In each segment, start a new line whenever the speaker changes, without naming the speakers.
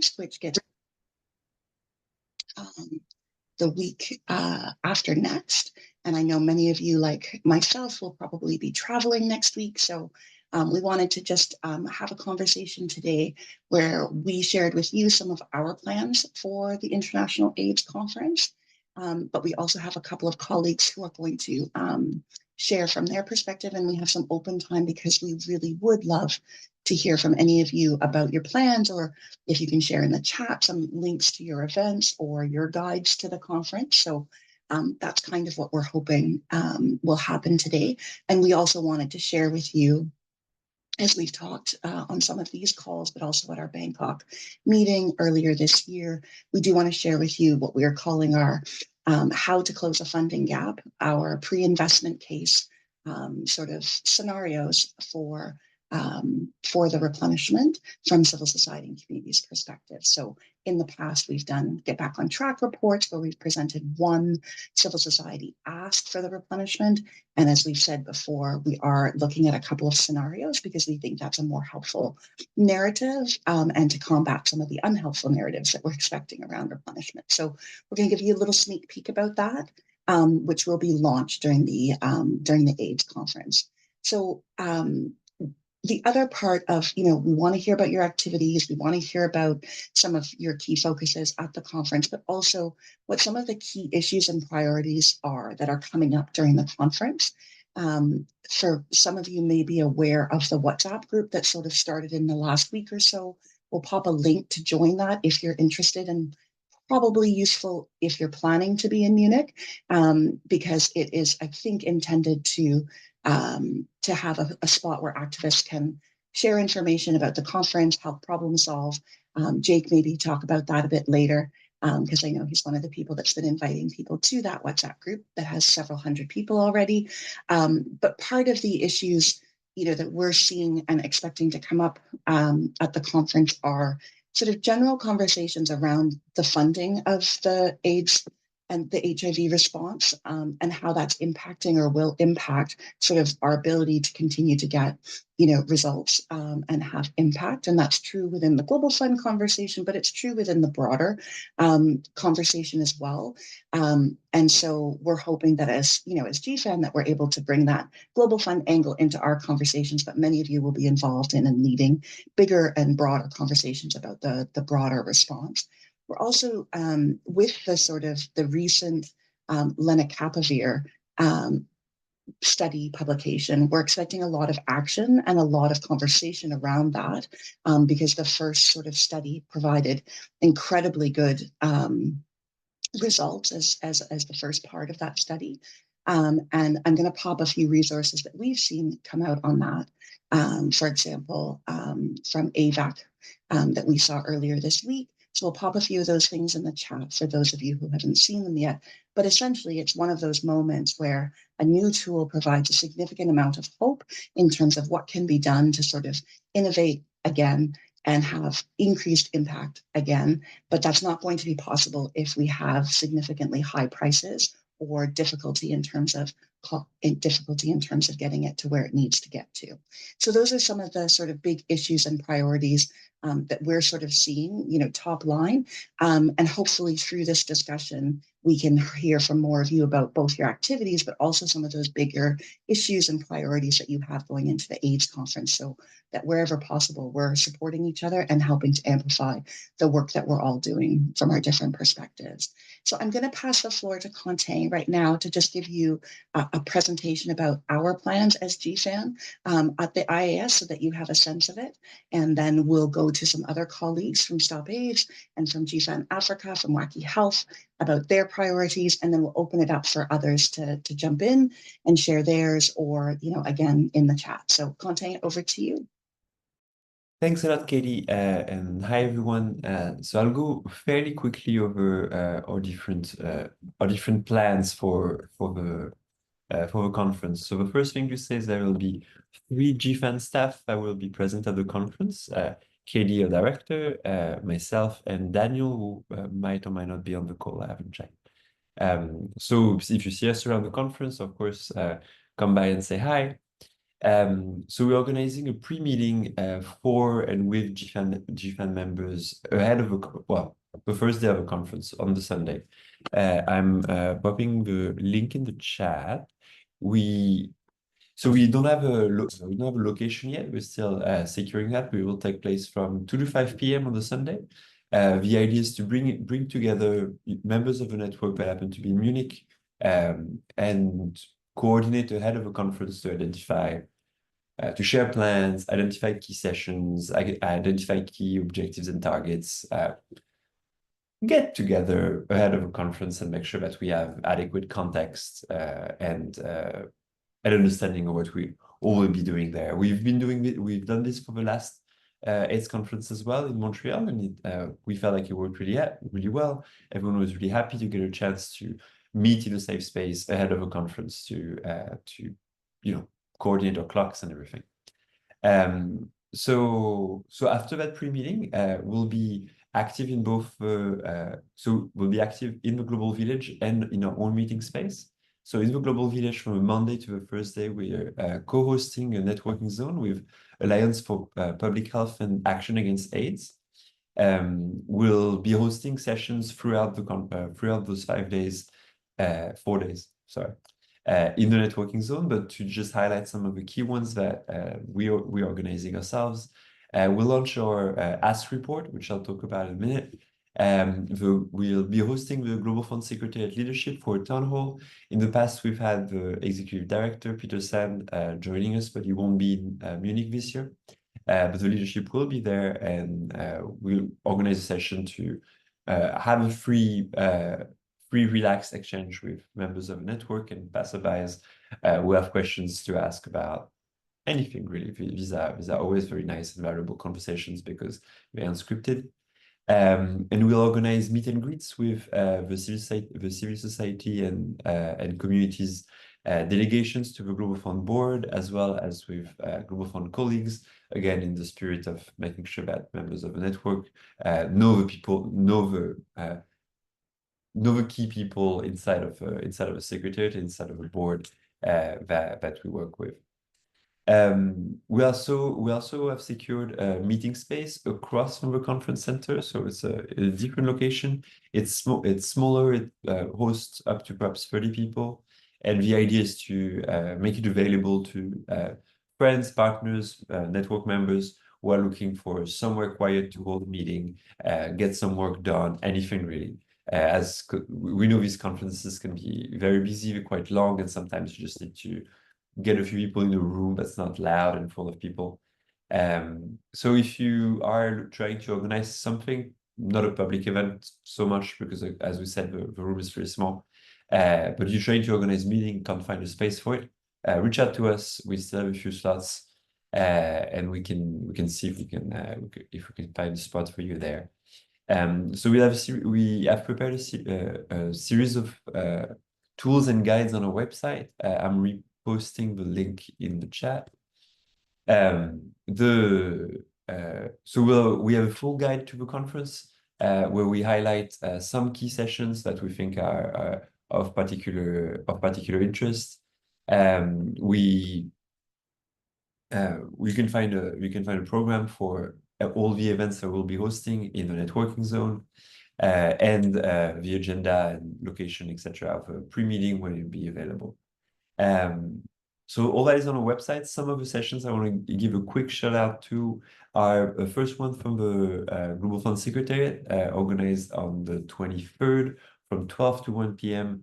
conference, which gets the week after next. And I know many of you, like myself, will probably be traveling next week. So we wanted to just have a conversation today where we shared with you some of our plans for the International AIDS Conference. But we also have a couple of colleagues who are going to share from their perspective, and we have some open time because we really would love to hear from any of you about your plans, or if you can share in the chat some links to your events or your guides to the conference. So that's kind of what we're hoping will happen today. And we also wanted to share with you, as we've talked on some of these calls, but also at our Bangkok meeting earlier this year, we do want to share with you what we are calling our how to close a funding gap, our pre-investment case sort of scenarios for the replenishment from civil society and community's perspective. So in the past, we've done Get Back on Track reports where we've presented one civil society ask for the replenishment. And as we've said before, we are looking at a couple of scenarios because we think that's a more helpful narrative and to combat some of the unhelpful narratives that we're expecting around replenishment. So we're going to give you a little sneak peek about that, which will be launched during the AIDS conference. So the other part of, we want to hear about your activities. We want to hear about some of your key focuses at the conference, but also what some of the key issues and priorities are that are coming up during the conference. For some of you may be aware of the WhatsApp group that sort of started in the last week or so. We'll pop a link to join that if you're interested, and probably useful if you're planning to be in Munich, because it is, I think, intended to have a spot where activists can share information about the conference, help problem solve. Jake, maybe talk about that a bit later, because I know he's one of the people that's been inviting people to that WhatsApp group that has several hundred people already. But part of the issues, that we're seeing and expecting to come up at the conference are sort of general conversations around the funding of the AIDS and the HIV response, and how that's impacting or will impact sort of our ability to continue to get, results and have impact. And that's true within the Global Fund conversation, but it's true within the broader conversation as well. And so we're hoping that as GFAN, that we're able to bring that Global Fund angle into our conversations, but many of you will be involved in and leading bigger and broader conversations about the broader response. We're also, with the sort of the recent lenacapavir study publication, we're expecting a lot of action and a lot of conversation around that, because the first sort of study provided incredibly good results as the first part of that study. And I'm going to pop a few resources that we've seen come out on that. For example, from AVAC that we saw earlier this week. So we'll pop a few of those things in the chat for those of you who haven't seen them yet. But essentially, it's one of those moments where a new tool provides a significant amount of hope in terms of what can be done to sort of innovate again and have increased impact again. But that's not going to be possible if we have significantly high prices or difficulty in terms of getting it to where it needs to get to. So those are some of the sort of big issues and priorities that we're sort of seeing, top line. And hopefully through this discussion, we can hear from more of you about both your activities, but also some of those bigger issues and priorities that you have going into the AIDS conference, so that wherever possible, we're supporting each other and helping to amplify the work that we're all doing from our different perspectives. So I'm going to pass the floor to Quentin right now to just give you a presentation about our plans as GFAN at the IAS so that you have a sense of it. And then we'll go to some other colleagues from Stop AIDS and from GFAN Africa, from Wacky Health, about their priorities, and then we'll open it up for others to jump in and share theirs, or, again, in the chat. So Quentin, over to you.
Thanks a lot, Katie, and hi everyone. So I'll go fairly quickly over our different plans for the conference. So the first thing to say is there will be 3 GFAN staff that will be present at the conference. Katie, our director, myself, and Daniel, who might or might not be on the call. I haven't checked. So if you see us around the conference, of course, come by and say hi. So we're organizing a pre-meeting for and with GFAN members ahead of the first day of a conference on the Sunday. I'm popping the link in the chat. So we don't have a location yet. We're still securing that. We will take place from 2 to 5 p.m. on the Sunday. The idea is to bring together members of the network that happen to be in Munich and coordinate ahead of a conference to identify, to share plans, identify key sessions, identify key objectives and targets, get together ahead of a conference and make sure that we have adequate context and an understanding of what we all will be doing there. We've done this for the last AIDS conference as well in Montreal, and we felt like it worked really well. Everyone was really happy to get a chance to meet in a safe space ahead of a conference to coordinate our clocks and everything. So after that pre-meeting, we'll be active in both. So we'll be active in the Global Village and in our own meeting space. So in the Global Village, from a Monday to the Thursday, we are co-hosting a networking zone with Alliance for Public Health and Action Against AIDS. We'll be hosting sessions throughout those 5 days, 4 days, sorry, in the networking zone. But to just highlight some of the key ones that we're organizing ourselves, we'll launch our Ask report, which I'll talk about in a minute. We'll be hosting the Global Fund Secretariat Leadership for a town hall. In the past, we've had the Executive Director, Peter Sand, joining us, but he won't be in Munich this year. But the leadership will be there, and we'll organize a session to have a free, relaxed exchange with members of the network and passerbys who have questions to ask about anything, really. These are always very nice and valuable conversations because they're unscripted. And we'll organize meet and greets with the civil society and communities delegations to the Global Fund board, as well as with Global Fund colleagues, again, in the spirit of making sure that members of the network know the key people inside of a secretariat, inside of a board that we work with. We also have secured a meeting space across from the conference center, so it's a different location. It's smaller. It hosts up to perhaps 30 people, and the idea is to make it available to friends, partners, network members who are looking for somewhere quiet to hold a meeting, get some work done, anything really. As we know, these conferences can be very busy, quite long, and sometimes you just need to get a few people in a room that's not loud and full of people. So if you are trying to organize something, not a public event so much, because as we said, the room is very small, but you're trying to organize a meeting, can't find a space for it, reach out to us. We still have a few slots, and we can see if we can find a spot for you there. So we have prepared a series of tools and guides on our website. I'm reposting the link in the chat. So we have a full guide to the conference where we highlight some key sessions that we think are of particular interest. We can find a program for all the events that we'll be hosting in the networking zone, and the agenda and location, etc., of a pre-meeting when it'll be available. So all that is on our website. Some of the sessions I want to give a quick shout out to are the first one from the Global Fund Secretariat, organized on the 23rd from 12 to 1 p.m.,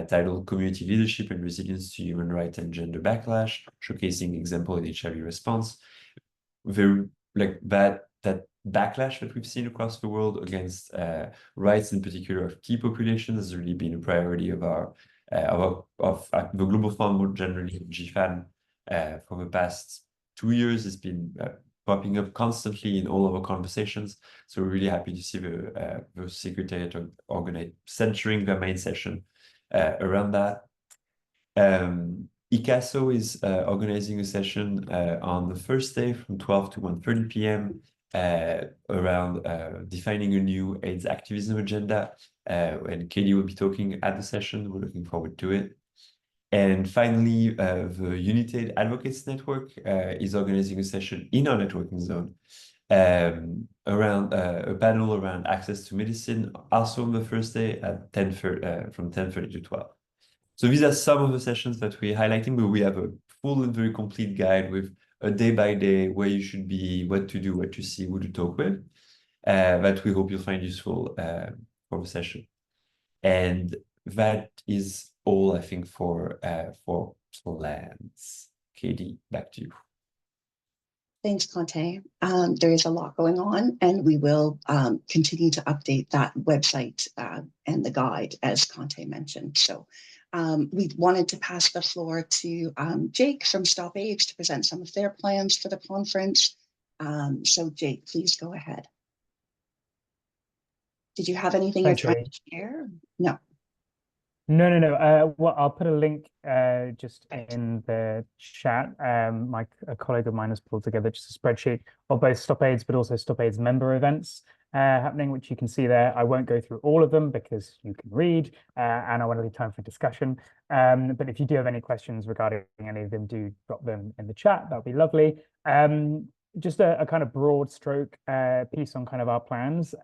titled Community Leadership and Resilience to Human Rights and Gender Backlash, showcasing example in HIV response. That backlash that we've seen across the world against rights, in particular of key populations, has really been a priority of the Global Fund more generally, GFAN, for the past 2 years. It's been popping up constantly in all of our conversations. So we're really happy to see the Secretariat centering their main session around that. ICASO is organizing a session on the first day from 12 to 1:30 p.m. Around defining a new AIDS activism agenda, and Katie will be talking at the session. We're looking forward to it. And finally, the United Advocates Network is organizing a session in our networking zone around a panel around access to medicine, also on the first day at 10:30, from 10:30 to 12. So these are some of the sessions that we're highlighting, but we have a full and very complete guide with a day by day where you should be, what to do, what to see, who to talk with, that we hope you'll find useful for the session. And that is all, I think, for plans. Katie, back to you.
Thanks, Conte. There is a lot going on, and we will continue to update that website and the guide, as Conte mentioned. So we wanted to pass the floor to Jake from Stop AIDS to present some of their plans for the conference. So Jake, please go ahead. Did you have anything you're trying to share? No.
No. Well, I'll put a link just in the chat. A colleague of mine has pulled together just a spreadsheet of both Stop AIDS, but also Stop AIDS member events happening, which you can see there. I won't go through all of them because you can read, and I want to leave time for discussion. But if you do have any questions regarding any of them, do drop them in the chat. That'd be lovely. Just a kind of broad stroke piece on kind of our plans.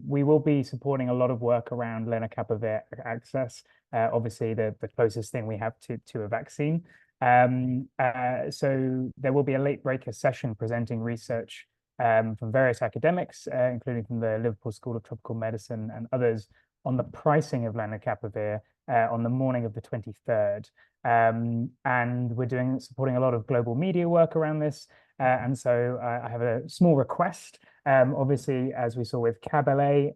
We will be supporting a lot of work around lenacapavir access. Obviously, the closest thing we have to a vaccine. So there will be a late breaker session presenting research from various academics, including from the Liverpool School of Tropical Medicine and others, on the pricing of lenacapavir on the morning of the 23rd. And we're supporting a lot of global media work around this. And so I have a small request. Obviously, as we saw with CAB-LA,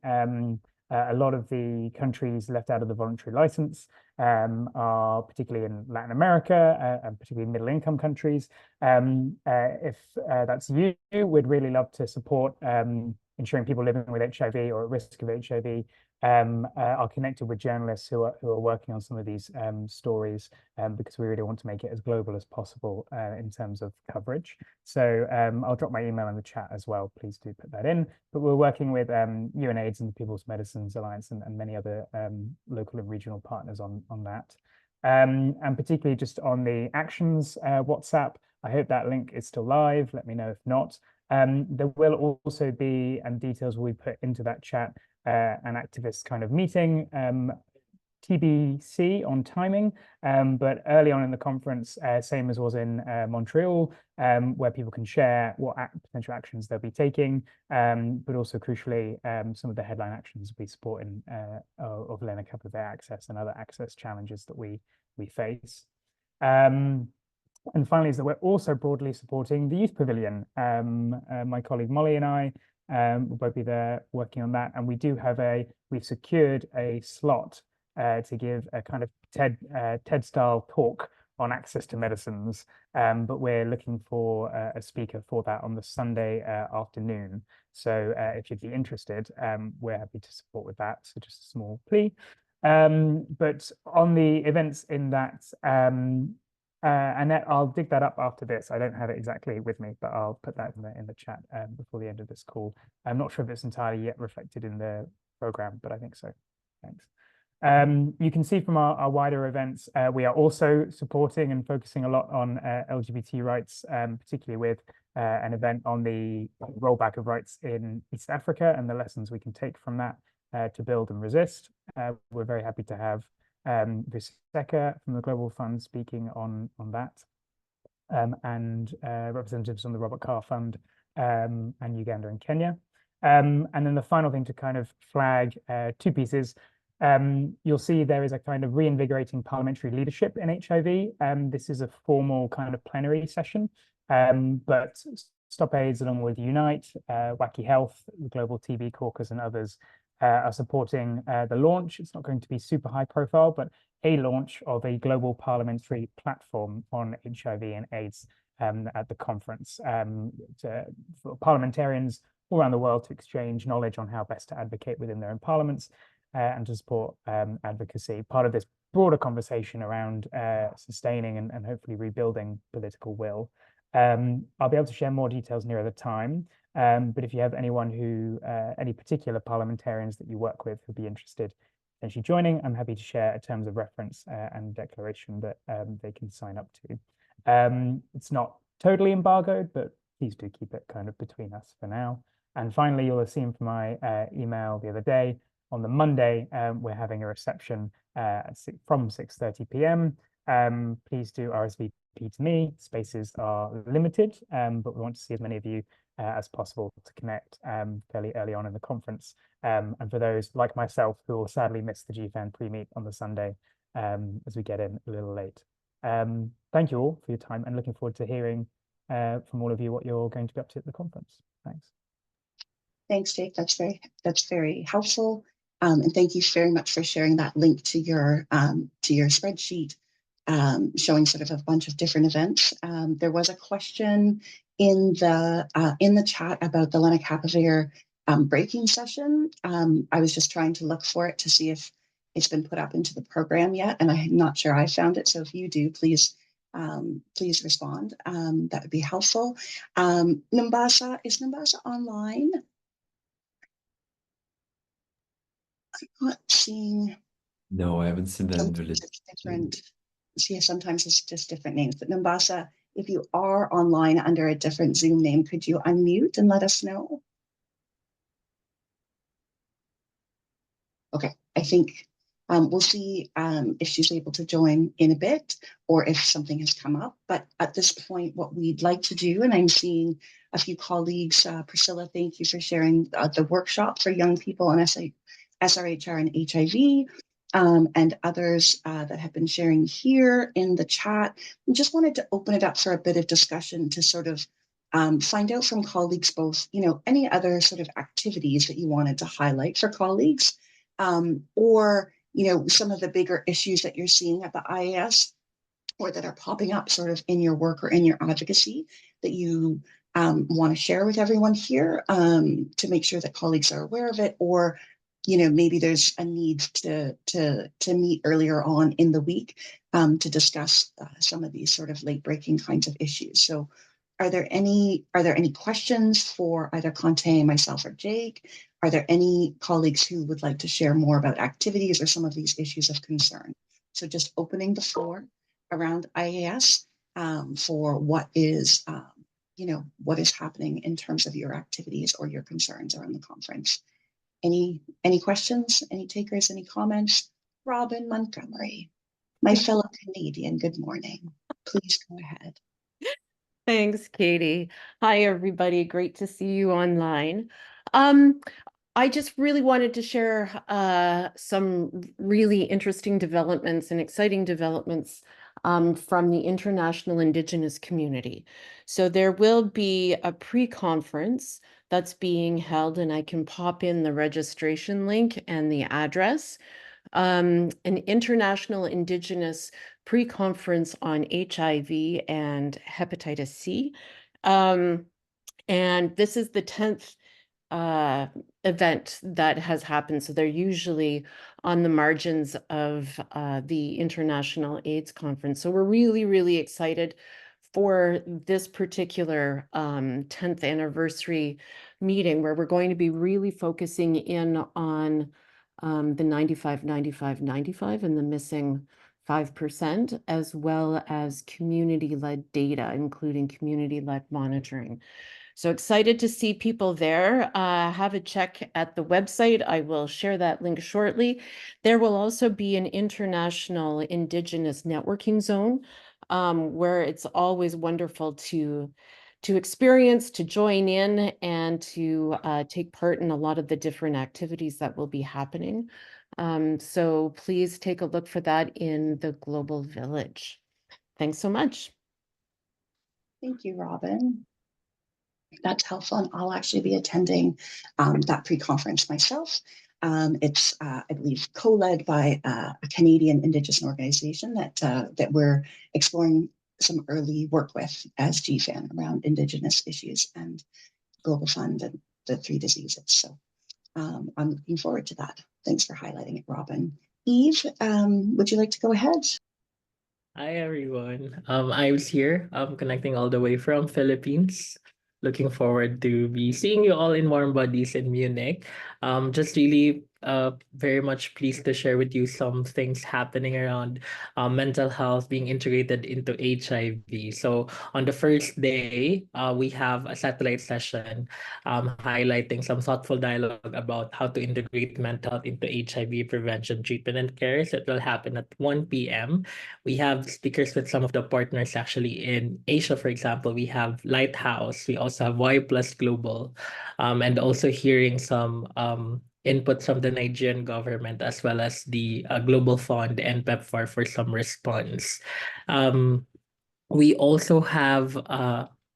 a lot of the countries left out of the voluntary license are particularly in Latin America and particularly middle-income countries. If that's you, we'd really love to support ensuring people living with HIV or at risk of HIV are connected with journalists who are working on some of these stories, because we really want to make it as global as possible in terms of coverage. So I'll drop my email in the chat as well. Please do put that in. But we're working with UNAIDS and the People's Medicines Alliance and many other local and regional partners on that. And particularly just on the Actions WhatsApp, I hope that link is still live. Let me know if not. There will also be, and details will be put into that chat, an activist kind of meeting, TBC on timing, but early on in the conference, same as was in Montreal, where people can share what potential actions they'll be taking, but also crucially, some of the headline actions we support in of lenacapavir access and other access challenges that we face. And finally, is that we're also broadly supporting the Youth Pavilion. My colleague Molly and I will both be there working on that. And we've secured a slot to give a kind of TED-style talk on access to medicines. But we're looking for a speaker for that on the Sunday afternoon. So if you'd be interested, we're happy to support with that. So just a small plea. But on the events in that, Annette, I'll dig that up after this. I don't have it exactly with me, but I'll put that in the chat before the end of this call. I'm not sure if it's entirely yet reflected in the program, but I think so. Thanks. You can see from our wider events, we are also supporting and focusing a lot on LGBT rights, particularly with an event on the rollback of rights in East Africa and the lessons we can take from that to build and resist. We're very happy to have Viseka from the Global Fund speaking on that, and representatives on the Robert Carr Fund and Uganda and Kenya. And then the final thing to kind of flag two pieces. You'll see there is a kind of reinvigorating parliamentary leadership in HIV. This is a formal kind of plenary session, but Stop AIDS, along with Unite, Wacky Health, the Global TB Caucus and others are supporting the launch. It's not going to be super high profile, but a launch of a global parliamentary platform on HIV and AIDS at the conference for parliamentarians all around the world to exchange knowledge on how best to advocate within their own parliaments and to support advocacy. Part of this broader conversation around sustaining and hopefully rebuilding political will. I'll be able to share more details nearer the time. But if you have anyone any particular parliamentarians that you work with who'd be interested, potentially joining, I'm happy to share terms of reference and declaration that they can sign up to. It's not totally embargoed, but please do keep it kind of between us for now. And finally, you'll have seen from my email the other day, on the Monday, we're having a reception from 6:30 p.m. Please do RSVP to me. Spaces are limited, but we want to see as many of you as possible to connect fairly early on in the conference. And for those like myself who will sadly miss the GFAN pre-meet on the Sunday as we get in a little late. Thank you all for your time, and looking forward to hearing from all of you what you're going to be up to at the conference. Thanks.
Thanks, Jake. That's very helpful. And thank you very much for sharing that link to your spreadsheet showing sort of a bunch of different events. There was a question in the chat about the lenacapavir breaking session. I was just trying to look for it to see if it's been put up into the program yet, and I'm not sure I found it. So if you do, please respond. That would be helpful. Numbasa, is Numbasa online? I'm not seeing.
No, I haven't seen that in the list.
Different. Yeah, sometimes it's just different names. But Numbasa, if you are online under a different Zoom name, could you unmute and let us know? Okay, I think we'll see if she's able to join in a bit or if something has come up. But at this point, what we'd like to do, and I'm seeing a few colleagues, Priscilla, thank you for sharing the workshop for young people on SRHR and HIV. And others that have been sharing here in the chat. We just wanted to open it up for a bit of discussion to sort of find out from colleagues both, any other sort of activities that you wanted to highlight for colleagues, or, some of the bigger issues that you're seeing at the IAS or that are popping up sort of in your work or in your advocacy that you want to share with everyone here to make sure that colleagues are aware of it, or maybe there's a need to meet earlier on in the week to discuss some of these sort of late breaking kinds of issues. So are there any questions for either Conte, myself, or Jake? Are there any colleagues who would like to share more about activities or some of these issues of concern? So just opening the floor around IAS for what is happening in terms of your activities or your concerns around the conference. Any questions, any takers, any comments? Robin Montgomery, my fellow Canadian, good morning. Please go ahead.
Thanks, Katie. Hi, everybody. Great to see you online. I just really wanted to share some really interesting developments and exciting developments from the international Indigenous community. So there will be a pre-conference that's being held, and I can pop in the registration link and the address. An international Indigenous pre-conference on HIV and hepatitis C. And this is the 10th event that has happened. So they're usually on the margins of the International AIDS Conference. So we're really, really excited for this particular 10th anniversary meeting, where we're going to be really focusing in on the 95, 95, 95 and the missing 5%, as well as community-led data, including community-led monitoring. So excited to see people there. Have a check at the website. I will share that link shortly. There will also be an international Indigenous networking zone where it's always wonderful to experience, to join in, and to take part in a lot of the different activities that will be happening. So please take a look for that in the Global Village. Thanks so much.
Thank you, Robin. That's helpful, and I'll actually be attending that pre-conference myself. It's, I believe, co-led by a Canadian Indigenous organization that we're exploring some early work with as GFAN around Indigenous issues and Global Fund and the 3 diseases. So I'm looking forward to that. Thanks for highlighting it, Robin. Eve, would you like to go ahead?
Hi, everyone. I was here, connecting all the way from Philippines. Looking forward to be seeing you all in warm bodies in Munich. Just really very much pleased to share with you some things happening around mental health being integrated into HIV. So on the first day, we have a satellite session highlighting some thoughtful dialogue about how to integrate mental health into HIV prevention, treatment, and care. So it will happen at 1 p.m. We have speakers with some of the partners actually in Asia, for example. We have Lighthouse. We also have Y Plus Global, and also hearing some input from the Nigerian government as well as the Global Fund and PEPFAR for some response. We also have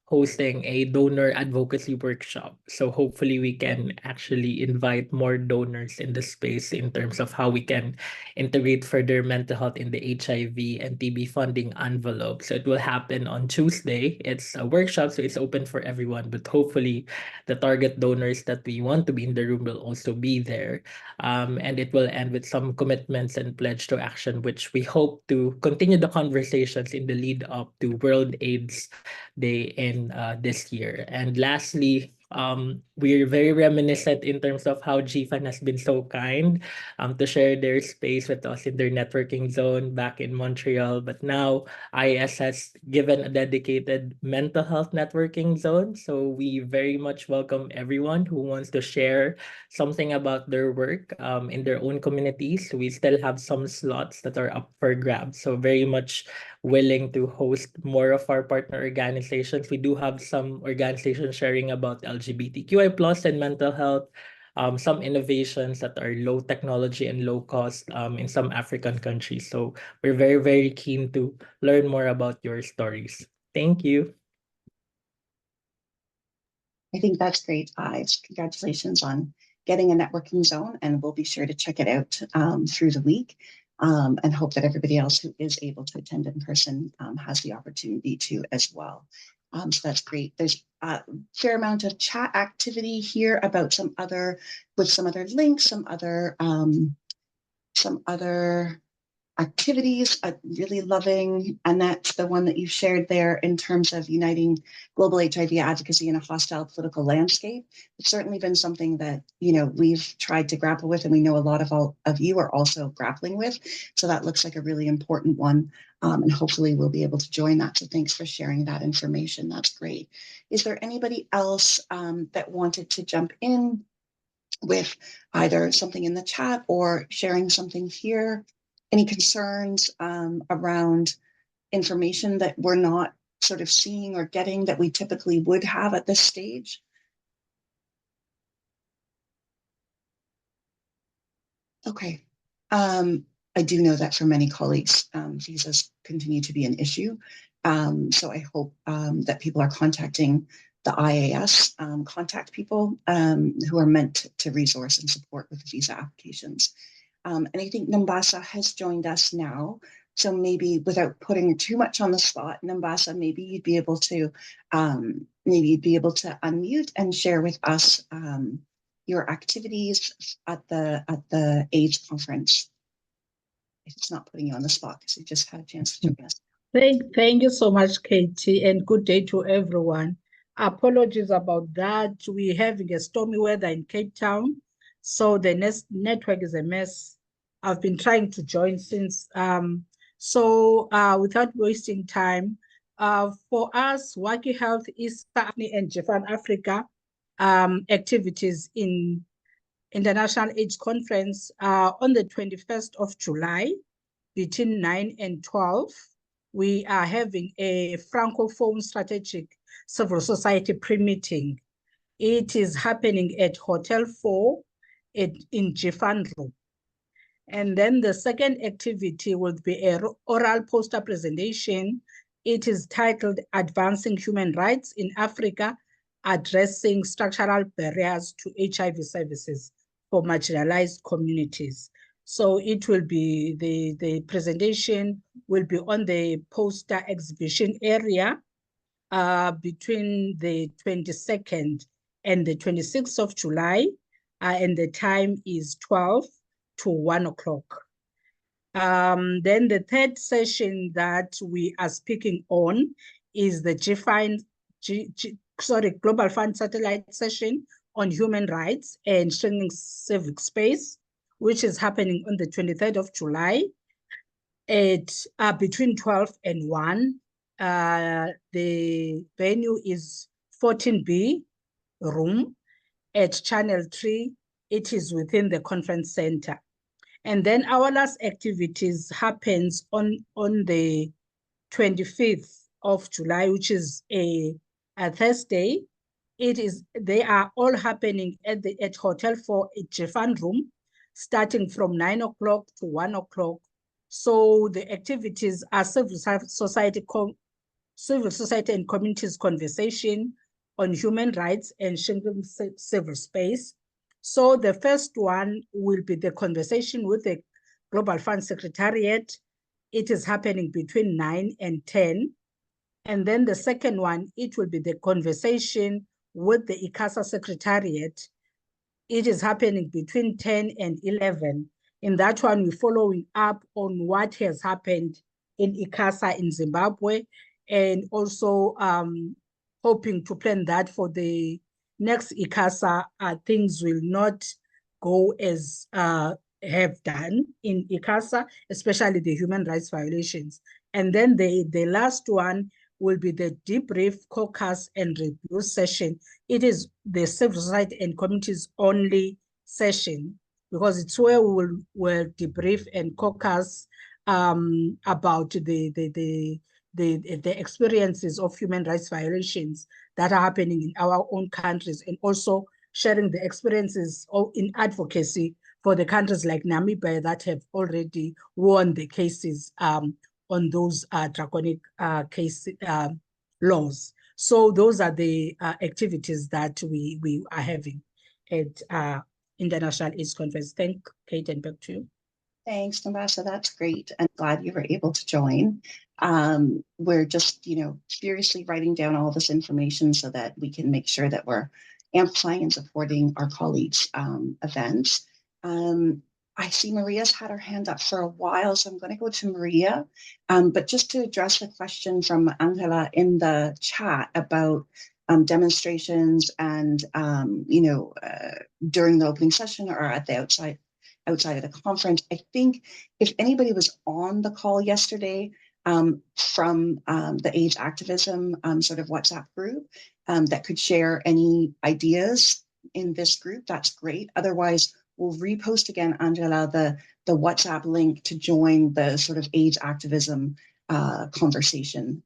hosting a donor advocacy workshop. So hopefully we can actually invite more donors in the space in terms of how we can integrate further mental health in the HIV and TB funding envelope. So it will happen on Tuesday. It's a workshop, so it's open for everyone, but hopefully the target donors that we want to be in the room will also be there. And it will end with some commitments and pledge to action, which we hope to continue the conversations in the lead up to World AIDS Day in this year. And lastly, we're very reminiscent in terms of how GFAN has been so kind to share their space with us in their networking zone back in Montreal. But now IAS has given a dedicated mental health networking zone. So we very much welcome everyone who wants to share something about their work in their own communities. We still have some slots that are up for grabs. So very much willing to host more of our partner organizations. We do have some organizations sharing about LGBTQI plus and mental health, some innovations that are low technology and low cost in some African countries. So we're very, very keen to learn more about your stories. Thank you.
I think that's great. Congratulations on getting a networking zone, and we'll be sure to check it out through the week. And hope that everybody else who is able to attend in person has the opportunity to as well. So that's great. There's a fair amount of chat activity here about some other links, some other activities. I'm really loving, and that's the one that you shared there in terms of uniting global HIV advocacy in a hostile political landscape. It's certainly been something that, you know, we've tried to grapple with, and we know a lot of you are also grappling with. So that looks like a really important one, and hopefully we'll be able to join that. So thanks for sharing that information. That's great. Is there anybody else that wanted to jump in with either something in the chat or sharing something here? Any concerns around information that we're not sort of seeing or getting that we typically would have at this stage? Okay. I do know that for many colleagues, visas continue to be an issue. So I hope that people are contacting the IAS contact people who are meant to resource and support with visa applications. And I think Nambasa has joined us now. So maybe without putting too much on the spot, Nambasa, maybe you'd be able to unmute and share with us your activities at the AIDS conference. If it's not putting you on the spot, because you just had a chance to join us.
Thank you so much, Katie, and good day to everyone. Apologies about that. We're having a stormy weather in Cape Town, so the network is a mess. I've been trying to join since. Without wasting time, for us, Waki Health East and GFAN Africa activities in International AIDS Conference on the 21st of July, between 9 and 12, we are having a Francophone Strategic Civil Society pre-meeting. It is happening at Hotel 4 in GFAN Room. And then the second activity will be an oral poster presentation. It is titled Advancing Human Rights in Africa, Addressing Structural Barriers to HIV Services for Marginalized Communities. So it will be, the presentation will be on the poster exhibition area between the 22nd and the 26th of July, and the time is 12 to 1 o'clock. Then the third session that we are speaking on is the Global Fund Satellite Session on Human Rights and Strengthening Civic Space. which is happening on the 23rd of July at between 12 and 1. The venue is 14B room at Channel 3. It is within the conference center. And then our last activities happens on the 25th of July, which is a Thursday. They are all happening at Hotel 4 at GFAN room, starting from 9 o'clock to 1 o'clock. So the activities are civil society and communities conversation on human rights and shaping civil space. So the first one will be the conversation with the Global Fund Secretariat. It is happening between 9 and 10. And then the second one, it will be the conversation with the ICASA Secretariat. It is happening between 10 and 11. In that one, we're following up on what has happened in ICASA in Zimbabwe, and also hoping to plan that for the next ICASA, things will not go as have done in ICASA, especially the human rights violations. And then the last one will be the debrief, caucus, and review session. It is the civil society and communities only session, because it's where we will debrief and caucus about the experiences of human rights violations that are happening in our own countries, and also sharing the experiences in advocacy for the countries like Namibia that have already won the cases on those draconic laws. So those are the activities that we are having at International AIDS Conference. Thank Kate, and back to you.
Thanks, Nabasha. That's great. I'm glad you were able to join. We're just, furiously writing down all this information so that we can make sure that we're amplifying and supporting our colleagues' events. I see Maria's had her hand up for a while, so I'm going to go to Maria. But just to address the question from Angela in the chat about demonstrations and, during the opening session or at the outside of the conference, I think if anybody was on the call yesterday from the AIDS activism sort of WhatsApp group that could share any ideas in this group, that's great. Otherwise, we'll repost again, Angela, the WhatsApp link to join the sort of AIDS activism conversation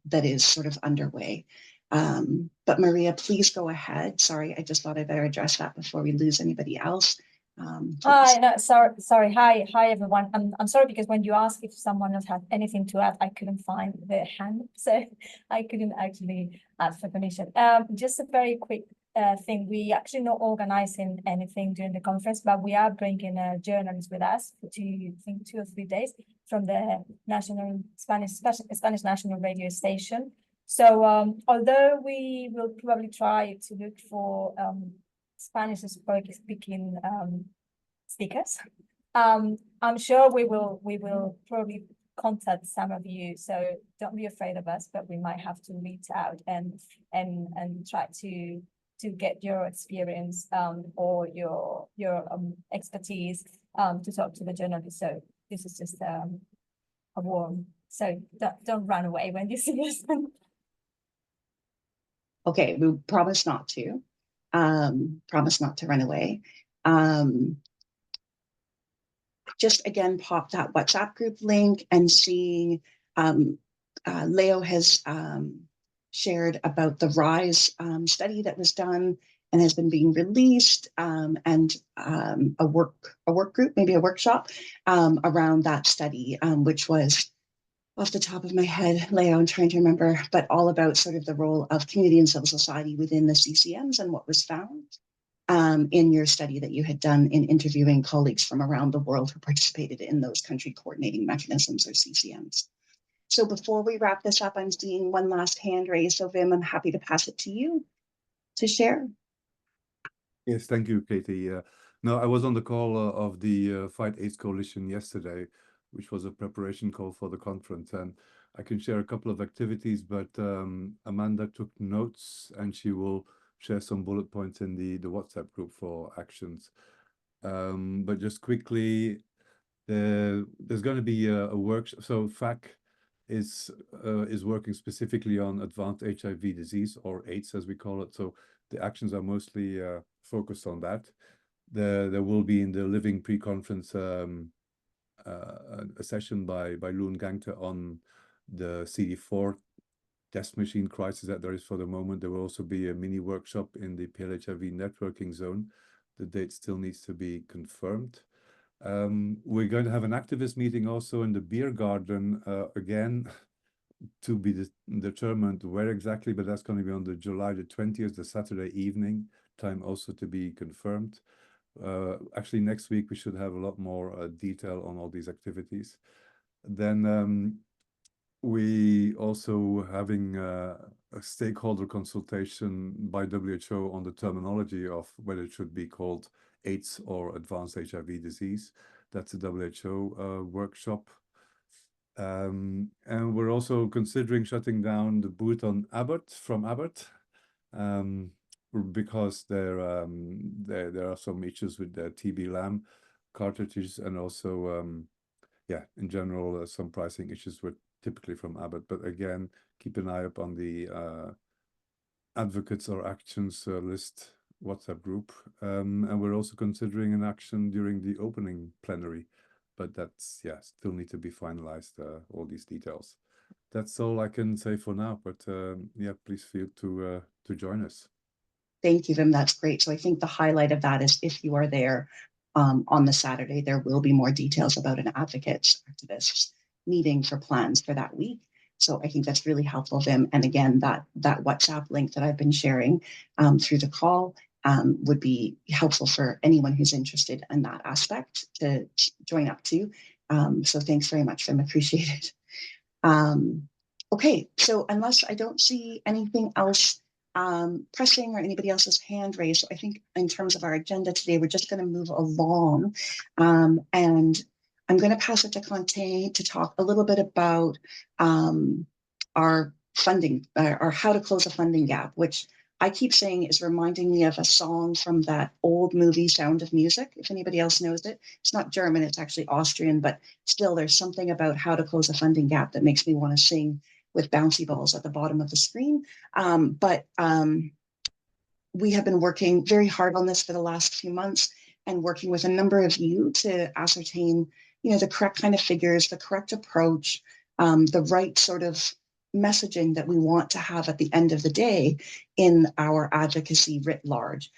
that is sort of underway. But Maria, please go ahead. Sorry, I just thought I better address that before we lose anybody else.
Hi, no, sorry. Hi, everyone. I'm sorry, because when you asked if someone else had anything to add, I couldn't find the hand, so I couldn't actually ask for permission. Just a very quick thing. We actually not organizing anything during the conference, but we are bringing journalists with us for 2 or 3 days from the Spanish National Radio Station. So although we will probably try to look for Spanish speaking speakers, I'm sure we will probably contact some of you, so don't be afraid of us, but we might have to reach out and try to get your experience or your expertise to talk to the journalists. So this is just a warm, so don't run away when you see us.
Okay, we promise not to. Promise not to run away. Just again, pop that WhatsApp group link and seeing Leo has shared about the RISE study that was done and has been being released, and a work group, maybe a workshop around that study, which was, off the top of my head, Leo, I'm trying to remember, but all about sort of the role of community and civil society within the CCMs and what was found in your study that you had done in interviewing colleagues from around the world who participated in those country coordinating mechanisms, or CCMs. So before we wrap this up, I'm seeing one last hand raised. So Wim, I'm happy to pass it to you to share.
Yes, thank you, Katie. No, I was on the call of the Fight AIDS Coalition yesterday, which was a preparation call for the conference, and I can share a couple of activities, but Amanda took notes and she will share some bullet points in the WhatsApp group for actions. But just quickly, there's going to be a workshop. So FAC is working specifically on advanced HIV disease, or AIDS as we call it. So the actions are mostly focused on that. There will be in the Living Pre-Conference a session by Loon Gangte on the CD4 test machine crisis that there is for the moment. There will also be a mini workshop in the PLHIV networking zone. The date still needs to be confirmed. We're going to have an activist meeting also in the beer garden, again, to be determined where exactly, but that's going to be on the July the 20th, the Saturday evening, time also to be confirmed. Actually, next week, we should have a lot more detail on all these activities. Then we also having a stakeholder consultation by WHO on the terminology of whether it should be called AIDS or advanced HIV disease. That's a WHO workshop. And we're also considering shutting down the booth on Abbott, because there are some issues with the TB LAM cartridges, and also, yeah, in general, some pricing issues with typically from Abbott. But again, keep an eye up on the advocates or actions list WhatsApp group. And we're also considering an action during the opening plenary, but that's, yeah, still need to be finalized, all these details. That's all I can say for now, but yeah, please feel to join us.
Thank you, Wim. That's great. So I think the highlight of that is if you are there on the Saturday, there will be more details about an advocates activists meeting for plans for that week. So I think that's really helpful, Wim. And again, that WhatsApp link that I've been sharing through the call would be helpful for anyone who's interested in that aspect to join up to. So thanks very much, Wim. Appreciate it. Okay, so unless I don't see anything else pressing or anybody else's hand raised, so I think in terms of our agenda today, we're just going to move along. And I'm going to pass it to Conte to talk a little bit about our funding, or how to close a funding gap, which I keep saying is reminding me of a song from that old movie, Sound of Music, if anybody else knows it. It's not German, it's actually Austrian, but still there's something about how to close a funding gap that makes me want to sing with bouncy balls at the bottom of the screen. We have been working very hard on this for the last few months and working with a number of you to ascertain, you know, the correct kind of figures, the correct approach, the right sort of messaging that we want to have at the end of the day in our advocacy writ large.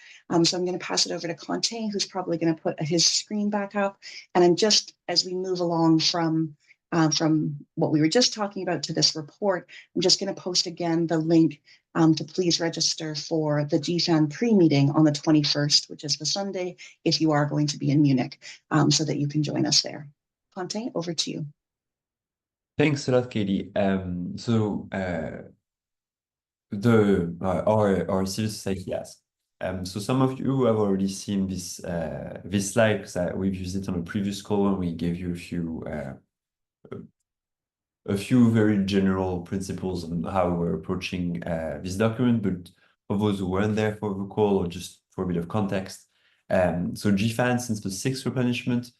So I'm going to pass it over to Conte, who's probably going to put his screen back up. And I'm just, as we move along from what we were just talking about to this report, I'm just going to post again the link to please register for the GFAN pre-meeting on the 21st, which is the Sunday, if you are going to be in Munich, so that you can join us there. Conte, over to you.
Thanks a lot, Katie. Our civil society ask. So some of you have already seen this slide, because we've used it on a previous call, and we gave you a few very general principles on how we're approaching this document. But for those who weren't there for the call, or just for a bit of context, so GFAN, since the 6th replenishment,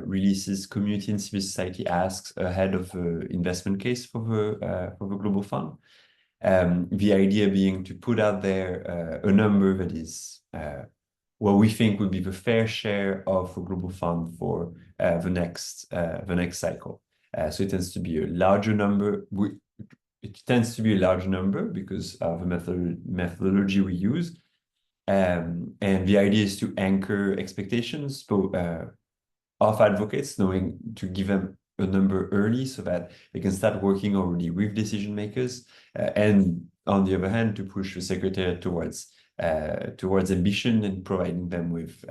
releases community and civil society asks ahead of the investment case for the Global Fund. The idea being to put out there a number that is what we think would be the fair share of the Global Fund for the next cycle. So it tends to be a larger number. It tends to be a larger number because of the methodology we use. And the idea is to anchor expectations of advocates, knowing to give them a number early so that they can start working already with decision makers, and on the other hand, to push the Secretariat towards ambition and providing them with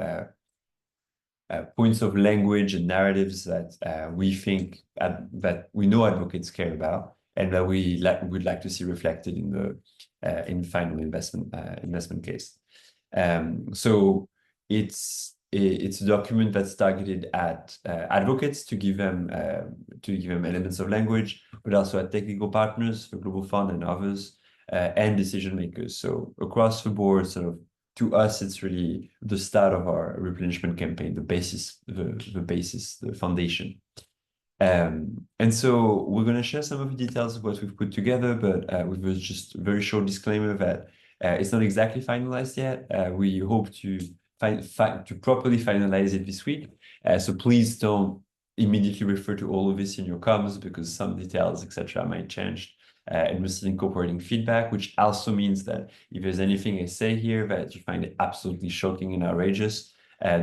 points of language and narratives that we think that we know advocates care about, and that we would like to see reflected in the final investment case. So it's a document that's targeted at advocates to give them elements of language, but also at technical partners, the Global Fund and others, and decision makers. So across the board, sort of to us, it's really the start of our replenishment campaign, the basis, the foundation. And so we're going to share some of the details of what we've put together, but with just a very short disclaimer that it's not exactly finalized yet. We hope to properly finalize it this week. So please don't immediately refer to all of this in your comments, because some details, etc., might change. And we're still incorporating feedback, which also means that if there's anything I say here that you find absolutely shocking and outrageous,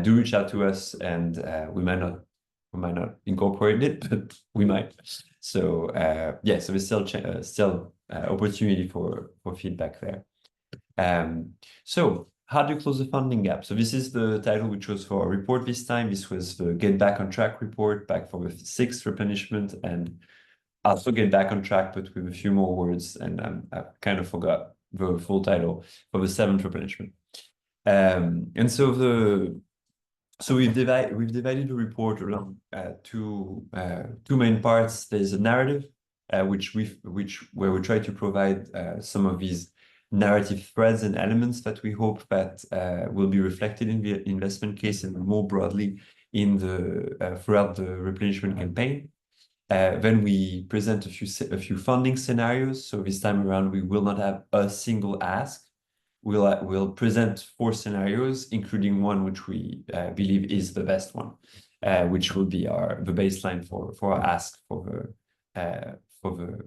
do reach out to us, and we might not incorporate it, but we might. So yeah, so there's still opportunity for feedback there. So how do you close the funding gap? So this is the title we chose for our report this time. This was the Get Back on Track report, back for the 6th replenishment, and also Get Back on Track, but with a few more words, and I kind of forgot the full title for the 7th replenishment. And so we've divided the report along two main parts. There's a narrative, where we try to provide some of these narrative threads and elements that we hope that will be reflected in the investment case and more broadly in throughout the replenishment campaign. Then we present a few funding scenarios. So this time around, we will not have a single ask. We'll present 4 scenarios, including one which we believe is the best one, which will be the baseline for our ask for the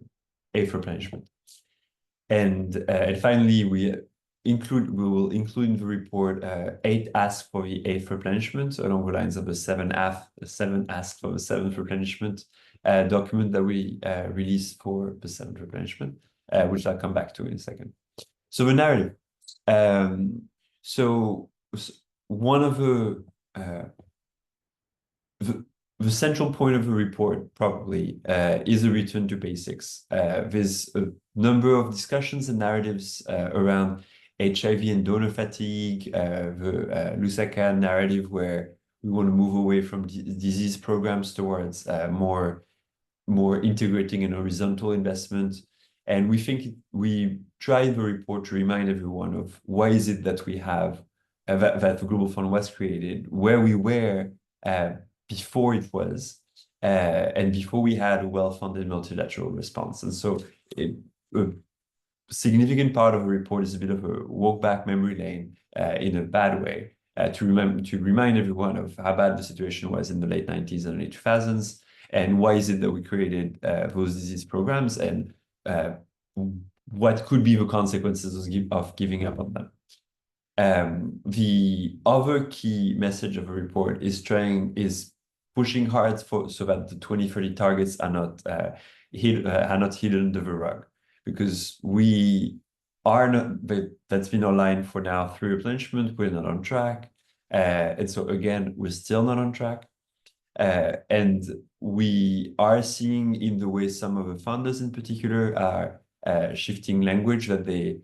8th replenishment. And finally, we will include in the report 8 asks for the 8th replenishment, along the lines of the 7 asks for the 7th replenishment document that we released for the 7th replenishment, which I'll come back to in a second. So the narrative. So one of the central point of the report probably is a return to basics. There's a number of discussions and narratives around HIV and donor fatigue, the Lusaka narrative, where we want to move away from disease programs towards more integrating and horizontal investment. And we think we tried the report to remind everyone of why is it that we have that the Global Fund was created, where we were before it was, and before we had a well-funded multilateral response. And so a significant part of the report is a bit of a walk back memory lane in a bad way, to remind everyone of how bad the situation was in the late 90s and early 2000s, and why is it that we created those disease programs, and what could be the consequences of giving up on them. The other key message of the report is pushing hard so that the 2030 targets are not hidden under the rug, because we are not. That's been our line for now through replenishment. We're not on track, and so again, we're still not on track. And we are seeing in the way some of the funders in particular are shifting language, that they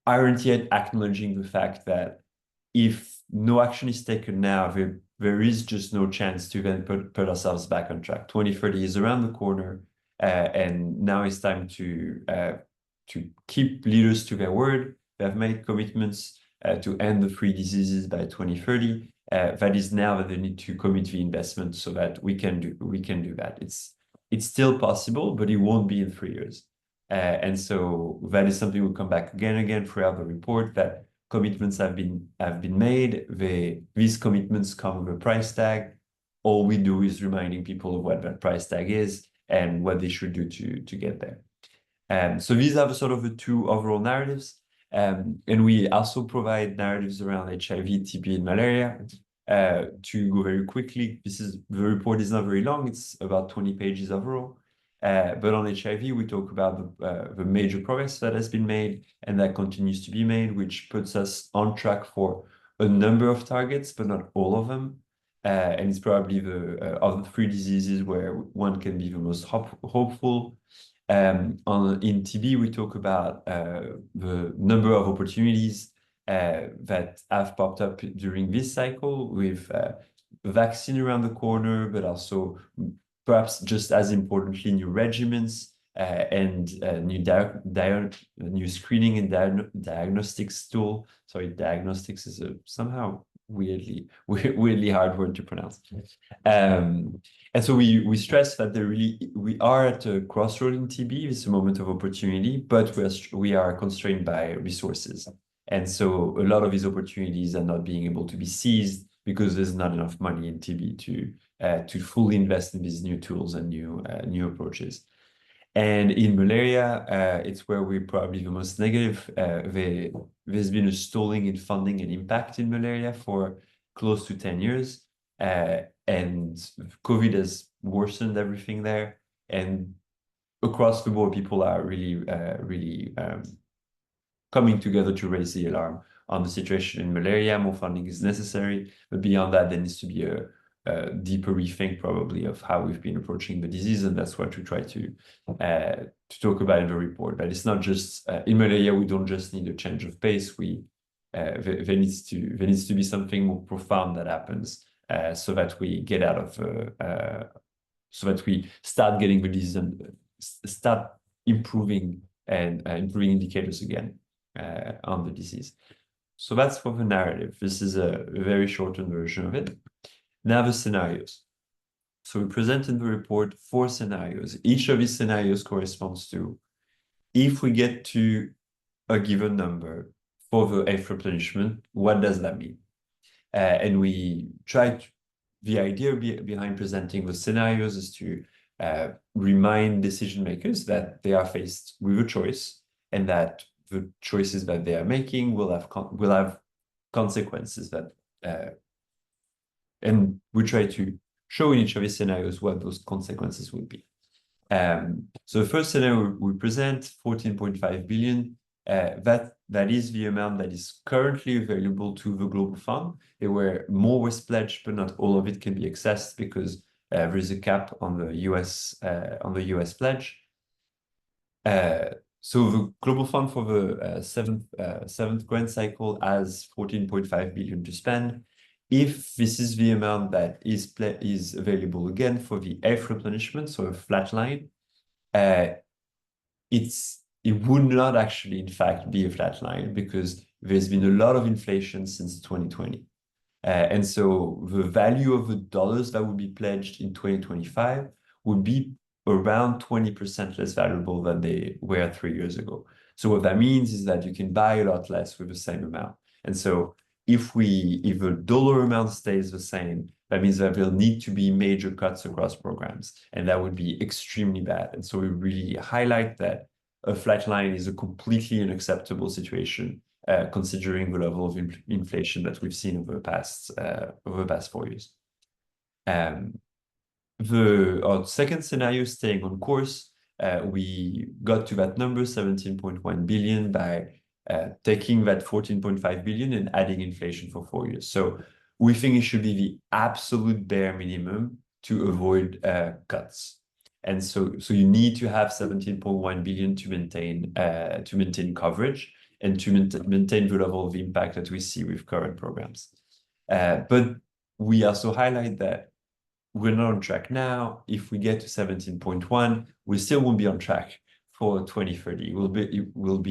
aren't yet acknowledging the fact that if no action is taken now, there is just no chance to then put ourselves back on track. 2030 is around the corner, and now it's time to keep leaders to their word. They have made commitments to end the 3 diseases by 2030. That is now that they need to commit the investment so that we can do that. It's still possible, but it won't be in 3 years. And so that is something we'll come back again and again throughout the report, that commitments have been made. These commitments come with a price tag. All we do is reminding people of what that price tag is and what they should do to get there. So these are sort of the 2 overall narratives. And we also provide narratives around HIV, TB, and malaria. To go very quickly, the report is not very long, it's about 20 pages overall. But on HIV, we talk about the major progress that has been made and that continues to be made, which puts us on track for a number of targets, but not all of them. And it's probably of the 3 diseases where one can be the most hopeful. In TB, we talk about the number of opportunities that have popped up during this cycle, with the vaccine around the corner, but also perhaps just as importantly, new regimens and new screening and diagnostics tool. Sorry, diagnostics is somehow weirdly hard word to pronounce. And so we stress that we are at a crossroad in TB. It's a moment of opportunity, but we are constrained by resources. And so a lot of these opportunities are not being able to be seized because there's not enough money in TB to fully invest in these new tools and new approaches. And in malaria, it's where we're probably the most negative. There's been a stalling in funding and impact in malaria for close to 10 years. And COVID has worsened everything there. And across the board, people are really coming together to raise the alarm on the situation in malaria. More funding is necessary. But beyond that, there needs to be a deeper rethink probably of how we've been approaching the disease, and that's what we try to talk about in the report. But it's not just in malaria. We don't just need a change of pace. There needs to be something more profound that happens so that we get out of so that we start getting the disease and start improving indicators again on the disease. So that's for the narrative. This is a very shortened version of it. Now the scenarios. So we present in the report 4 scenarios. Each of these scenarios corresponds to, if we get to a given number for the F replenishment, what does that mean? And we the idea behind presenting the scenarios is to remind decision makers that they are faced with a choice, and that the choices that they are making will have consequences that and we try to show in each of these scenarios what those consequences would be. So the first scenario we present, 14.5 billion, that is the amount that is currently available to the Global Fund. There were more was pledged, but not all of it can be accessed because there is a cap on the US pledge. So the Global Fund for the seventh grant cycle has 14.5 billion to spend. If this is the amount that is available again for the F replenishment, so a flat line, it would not actually, in fact, be a flat line because there's been a lot of inflation since 2020. And so the value of the dollars that would be pledged in 2025 would be around 20% less valuable than they were 3 years ago. So what that means is that you can buy a lot less with the same amount. And so if the dollar amount stays the same, that means that there'll need to be major cuts across programs, and that would be extremely bad. And so we really highlight that a flat line is a completely unacceptable situation, considering the level of inflation that we've seen over the past 4 years. Our second scenario, staying on course, we got to that number, 17.1 billion, by taking that 14.5 billion and adding inflation for 4 years. So we think it should be the absolute bare minimum to avoid cuts. And so you need to have 17.1 billion to maintain coverage and to maintain the level of impact that we see with current programs. But we also highlight that we're not on track now. If we get to 17.1, we still won't be on track for 2030. We'll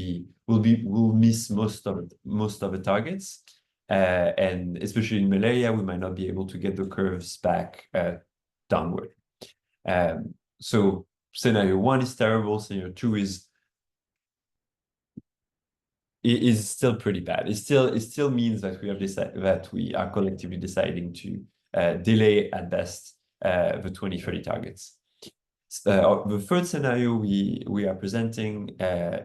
miss most of the targets, and especially in malaria, we might not be able to get the curves back downward. So scenario 1 is terrible. Scenario 2 is still pretty bad. It still means that we are collectively deciding to delay at best the 2030 targets. The third scenario we are presenting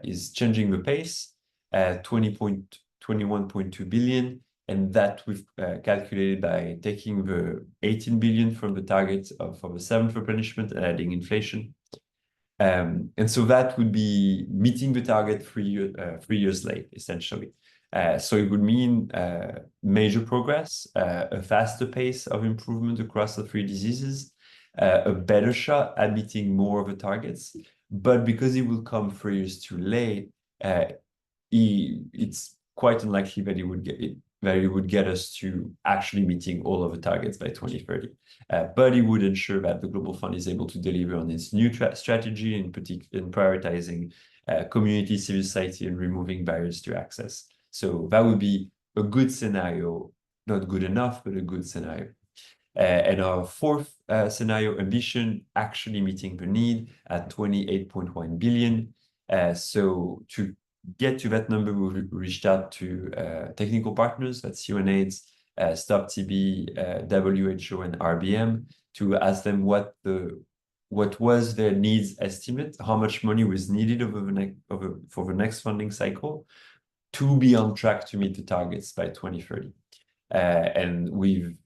is changing the pace, 21.2 billion, and that we've calculated by taking the 18 billion from the target for the 7th replenishment and adding inflation. And so that would be meeting the target 3 years late, essentially. So it would mean major progress, a faster pace of improvement across the 3 diseases, a better shot at meeting more of the targets. But because it will come 3 years too late, it's quite unlikely that it would get us to actually meeting all of the targets by 2030. But it would ensure that the Global Fund is able to deliver on its new strategy, in prioritizing community, civil society, and removing barriers to access. So that would be a good scenario, not good enough, but a good scenario. And our fourth scenario, ambition, actually meeting the need at 28.1 billion. So to get to that number, we reached out to technical partners, that's UNAIDS, Stop TB, WHO, and RBM, to ask them what was their needs estimate, how much money was needed for the next funding cycle to be on track to meet the targets by 2030. And we've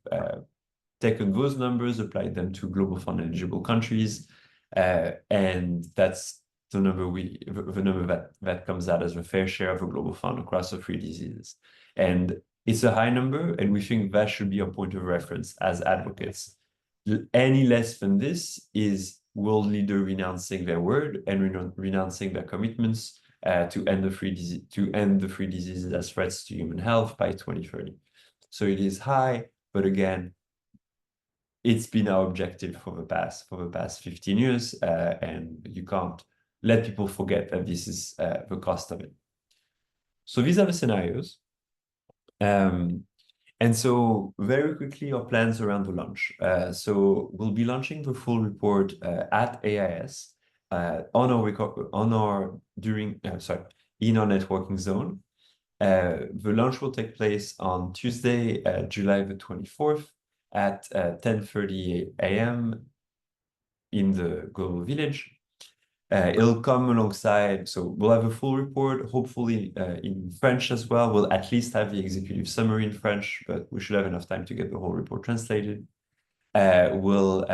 taken those numbers, applied them to Global Fund eligible countries, and that's the number that comes out as a fair share of a Global Fund across the 3 diseases. And it's a high number, and we think that should be a point of reference as advocates. Any less than this is world leader renouncing their word and renouncing their commitments to end the 3 diseases as threats to human health by 2030. So it is high, but again, it's been our objective for the past 15 years, and you can't let people forget that this is the cost of it. So these are the scenarios. And so very quickly, our plans around the launch. So we'll be launching the full report at IAS in our networking zone. The launch will take place on Tuesday, July the 24th at 10:30 a.m. in the Global Village. It'll come alongside, so we'll have a full report, hopefully in French as well. We'll at least have the executive summary in French, but we should have enough time to get the whole report translated. We'll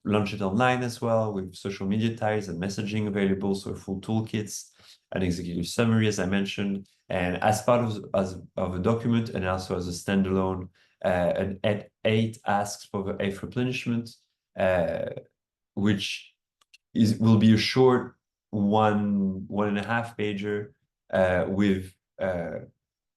launch it online as well with social media ties and messaging available, so full toolkits, an executive summary, as I mentioned, and as part of a document and also as a standalone, an 8 asks for the 8th replenishment, which will be a short 1.5 pager with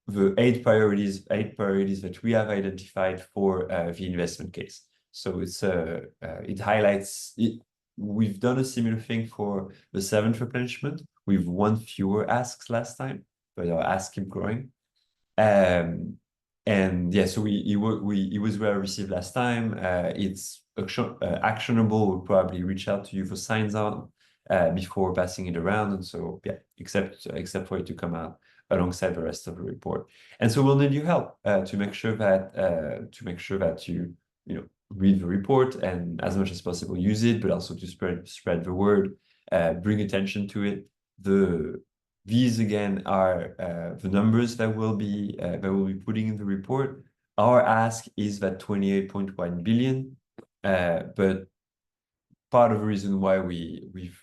the 8 priorities that we have identified for the investment case. So it highlights it. We've done a similar thing for the 7th replenishment with 1 fewer asks last time, but our asks keep growing. And yeah, so it was well received last time. It's actionable. We'll probably reach out to you for signs on before passing it around. And so yeah, except for it to come out alongside the rest of the report. And so we'll need your help to make sure that you read the report and as much as possible use it, but also to spread the word, bring attention to it. These again are the numbers that we'll be putting in the report. Our ask is that 28.1 billion, but part of the reason why we've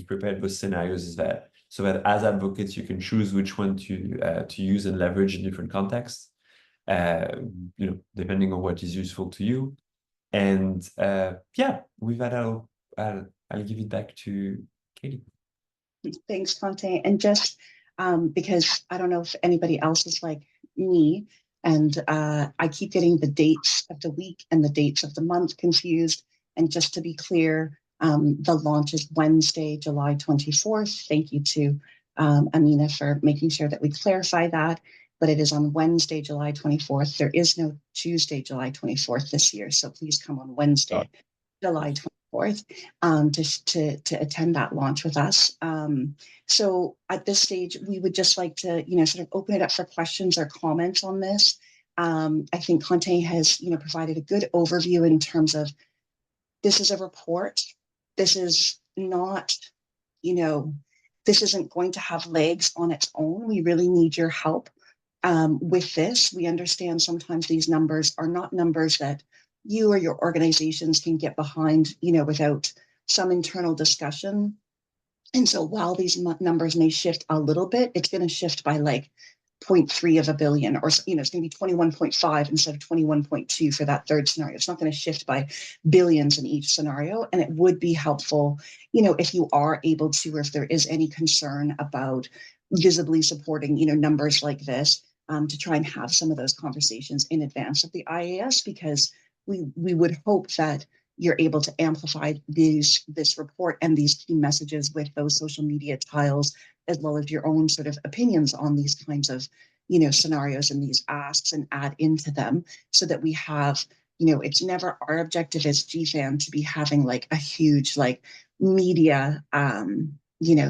prepared those scenarios is that so that as advocates you can choose which one to use and leverage in different contexts, depending on what is useful to you. And yeah, with that, I'll give it back to Katie.
Thanks, Conte. And just because I don't know if anybody else is like me, and I keep getting the dates of the week and the dates of the month confused. And just to be clear, the launch is Wednesday, July 24th. Thank you to Amina for making sure that we clarify that. But it is on Wednesday, July 24th. There is no Tuesday, July 24th this year. So please come on Wednesday, July 24th, to attend that launch with us. So at this stage, we would just like to, sort of open it up for questions or comments on this. I think Conte has, provided a good overview in terms of this is a report. This is not, this isn't going to have legs on its own. We really need your help with this. We understand sometimes these numbers are not numbers that you or your organizations can get behind, without some internal discussion. And so while these numbers may shift a little bit, it's going to shift by like 0.3 of a billion, or, it's going to be 21.5 instead of 21.2 for that third scenario. It's not going to shift by billions in each scenario. And it would be helpful, if you are able to, or if there is any concern about visibly supporting, numbers like this, to try and have some of those conversations in advance of the IAS, because we would hope that you're able to amplify this report and these key messages with those social media tiles, as well as your own sort of opinions on these kinds of, scenarios and these asks, and add into them, so that we have, it's never our objective as GFAN to be having like a huge like media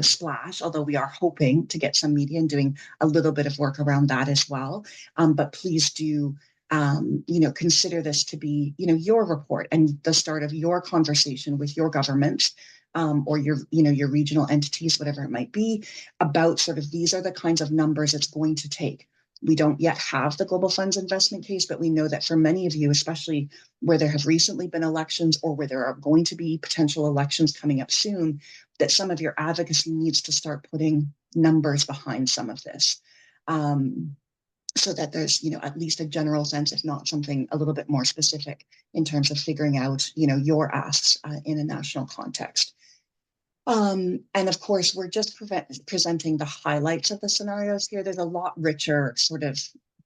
splash, although we are hoping to get some media and doing a little bit of work around that as well. But please do consider this to be, your report and the start of your conversation with your government, or your regional entities, whatever it might be, about sort of these are the kinds of numbers it's going to take. We don't yet have the Global Funds investment case, but we know that for many of you, especially where there have recently been elections or where there are going to be potential elections coming up soon, that some of your advocacy needs to start putting numbers behind some of this. So that there's, at least a general sense, if not something a little bit more specific in terms of figuring out, your asks in a national context. And of course, we're just presenting the highlights of the scenarios here. There's a lot richer sort of,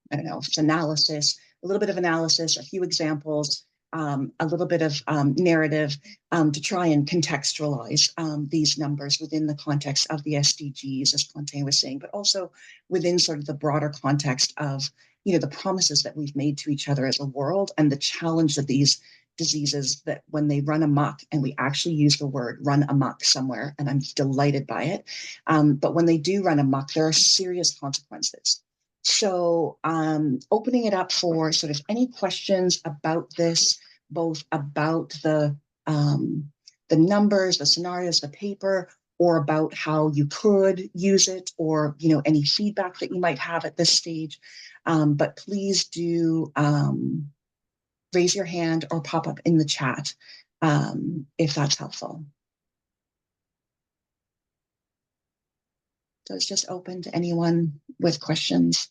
it's analysis, a little bit of analysis, a few examples, a little bit of narrative to try and contextualize these numbers within the context of the SDGs, as Fontaine was saying, but also within sort of the broader context of, the promises that we've made to each other as a world, and the challenge of these diseases that when they run amok, and we actually use the word run amok somewhere, and I'm delighted by it, but when they do run amok, there are serious consequences. So opening it up for sort of any questions about this, both about the numbers, the scenarios, the paper, or about how you could use it, or any feedback that you might have at this stage. But please do raise your hand or pop up in the chat if that's helpful. So it's just open to anyone with questions.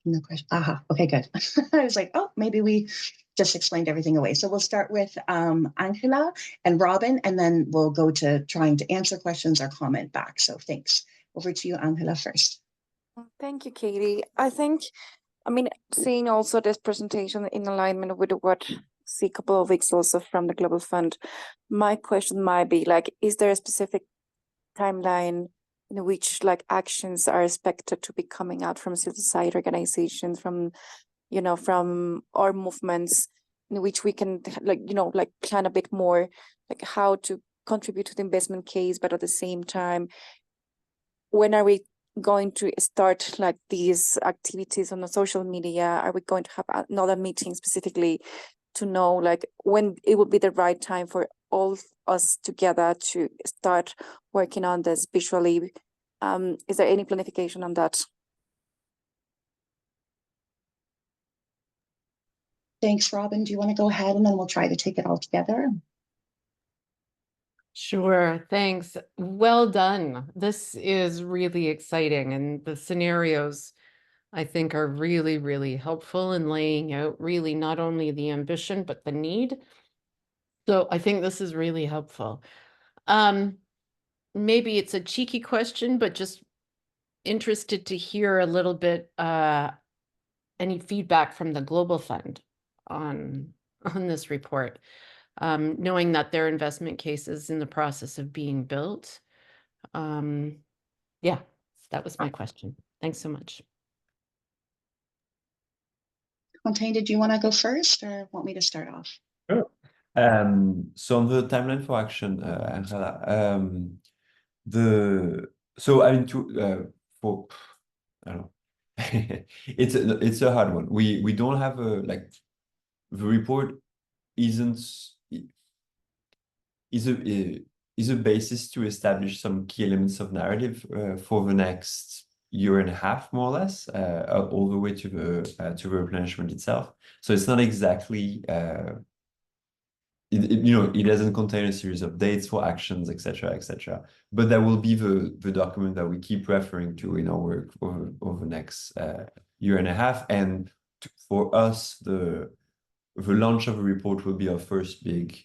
No question. Aha, okay, good. I was like, oh, maybe we just explained everything away. So we'll start with Angela and Robin, and then we'll go to trying to answer questions or comment back. So thanks. Over to you, Angela, first.
Thank you, Katie. Seeing also this presentation in alignment with what see a couple of weeks also from the Global Fund, my question might be like, is there a specific timeline in which like actions are expected to be coming out from civil society organizations, from our movements, in which we can plan a bit more like how to contribute to the investment case, but at the same time, when are we going to start like these activities on the social media? Are we going to have another meeting specifically to know like when it would be the right time for all us together to start working on this visually? Is there any planification on that?
Thanks, Robin. Do you want to go ahead and then we'll try to take it all together?
Sure, thanks. Well done. This is really exciting, and the scenarios, I think, are really, really helpful in laying out really not only the ambition, but the need. So I think this is really helpful. Maybe it's a cheeky question, but just interested to hear a little bit, any feedback from the Global Fund on this report. Knowing that their investment case is in the process of being built. Yeah, that was my question. Thanks so much.
Fontaine, did you want to go first or want me to start off?
Sure. So on the timeline for action, Angela, I don't know, it's a hard one. We don't have the report is a basis to establish some key elements of narrative for the next year and a half, more or less, all the way to the replenishment itself. So it's not exactly it doesn't contain a series of dates for actions, etc., etc. But that will be the document that we keep referring to in our work over the next year and a half. And for us, the launch of a report will be our first big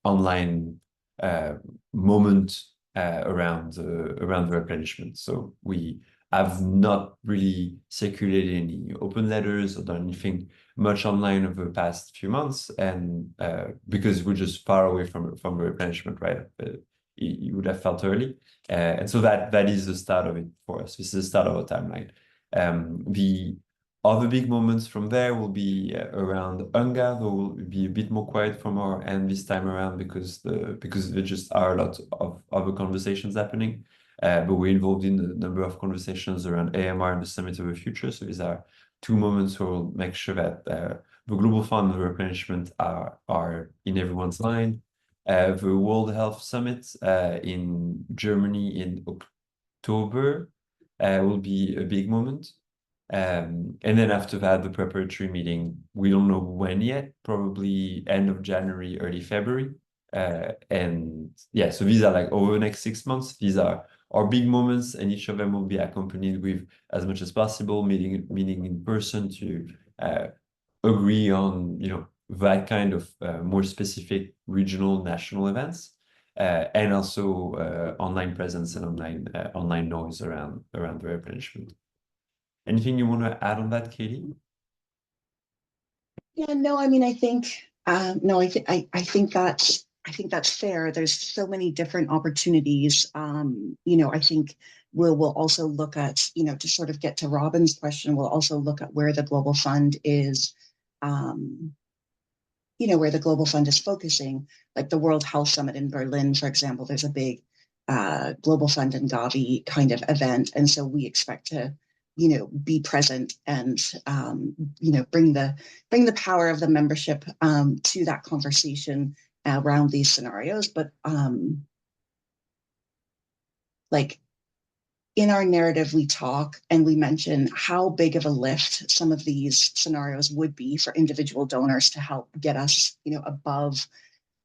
online moment around the replenishment. So we have not really circulated any open letters or done anything much online over the past few months, and because we're just far away from replenishment, right? You would have felt early, and so that is the start of it for us. This is the start of our timeline. The other big moments from there will be around UNGA, though will be a bit more quiet from our end this time around because there just are a lot of other conversations happening. But we're involved in a number of conversations around AMR and the Summit of the Future. So these are two moments where we'll make sure that the Global Fund and the replenishment are in everyone's line. The World Health Summit in Germany in October will be a big moment. And then after that, the preparatory meeting, we don't know when yet, probably end of January, early February. And yeah, so these are like over the next 6 months. These are our big moments, and each of them will be accompanied with, as much as possible, meeting in person to agree on, that kind of more specific regional, national events, and also online presence and online noise around the replenishment. Anything you want to add on that, Katie?
Yeah, no, I mean, I think no, I think that's fair. There's so many different opportunities. I think we'll also look at, to sort of get to Robin's question, we'll also look at where the Global Fund is, where the Global Fund is focusing, like the World Health Summit in Berlin, for example. There's a big Global Fund and Gavi kind of event, and so we expect to be present and bring the power of the membership to that conversation around these scenarios. But like in our narrative, we talk and we mention how big of a lift some of these scenarios would be for individual donors to help get us above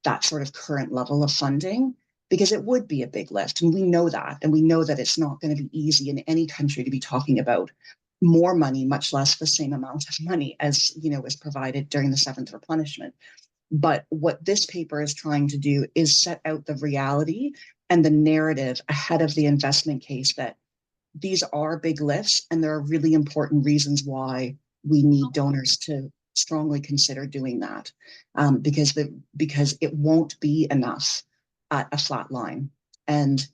that sort of current level of funding, because it would be a big lift. And we know that. And we know that it's not going to be easy in any country to be talking about more money, much less the same amount of money as, was provided during the 7th replenishment. But what this paper is trying to do is set out the reality and the narrative ahead of the investment case that these are big lifts, and there are really important reasons why we need donors to strongly consider doing that, because it won't be enough at a flat line. And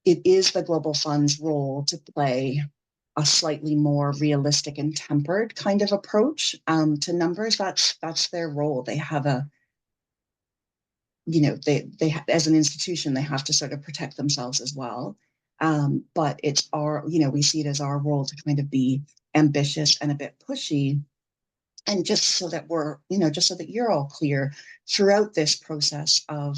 it is the Global Fund's role to play a slightly more realistic and tempered kind of approach to numbers. That's their role. They have they as an institution, they have to sort of protect themselves as well. But it's we see it as our role to kind of be ambitious and a bit pushy. And just so that just so that you're all clear throughout this process of